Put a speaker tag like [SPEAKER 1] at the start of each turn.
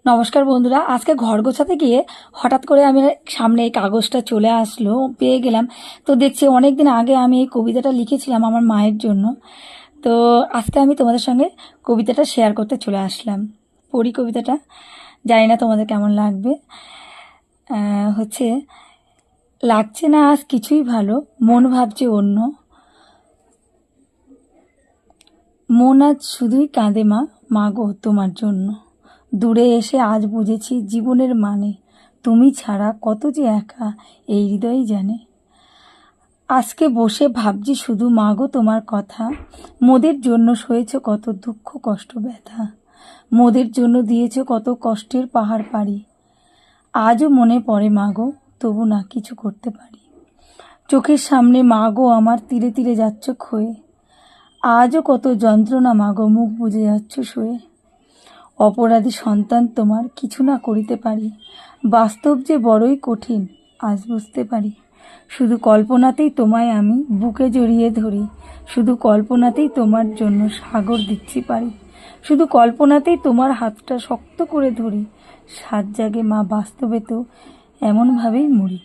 [SPEAKER 1] নমস্কার বন্ধুরা, আজকে ঘর গোছাতে গিয়ে হঠাৎ করে আমি সামনে এই কাগজটা চলে আসলো, পেয়ে গেলাম। তো দেখছি অনেক দিন আগে আমি এই কবিতাটা লিখেছিলাম আমার মায়ের জন্য। তো আজকে আমি তোমাদের সঙ্গে কবিতাটা শেয়ার করতে চলে আসলাম। পড়ি কবিতাটা, জানি না তোমাদের কেমন লাগবে। হচ্ছে, লাগছে না আজ কিছুই ভালো, মন ভাবছে অন্য, মন আজ শুধুই কাঁদে মা, মাগো তোমার জন্য। দূরে এসে আজ বুঝেছি জীবনের মানে, তুমি ছাড়া কত যে একা এই হৃদয়ই জানে। আজকে বসে ভাবছি শুধু মাগো তোমার কথা, মোদের জন্য সয়েছ কত দুঃখ কষ্ট ব্যথা, মোদের জন্য দিয়েছ কত কষ্টের পাহাড় পাড়ি। আজও মনে পড়ে মাগো, তবু না কিছু করতে পারি। চোখের সামনে মাগো আমার তীরে তীরে যাচ্ছ ক্ষয়ে, আজও কত যন্ত্রণা মাগো মুখ বুজে যাচ্ছ শুয়ে। অপরাধী সন্তান তোমার কিছু না করিতে পারি, বাস্তব যে বড়ই কঠিন আজ বুঝতে পারি। শুধু কল্পনাতেই তোমায় আমি বুকে জড়িয়ে ধরি, শুধু কল্পনাতেই তোমার জন্য সাগর দিচ্ছি পারি, শুধু কল্পনাতেই তোমার হাতটা শক্ত করে ধরি। সাত জাগে মা, বাস্তবে তো এমনভাবেই মরি।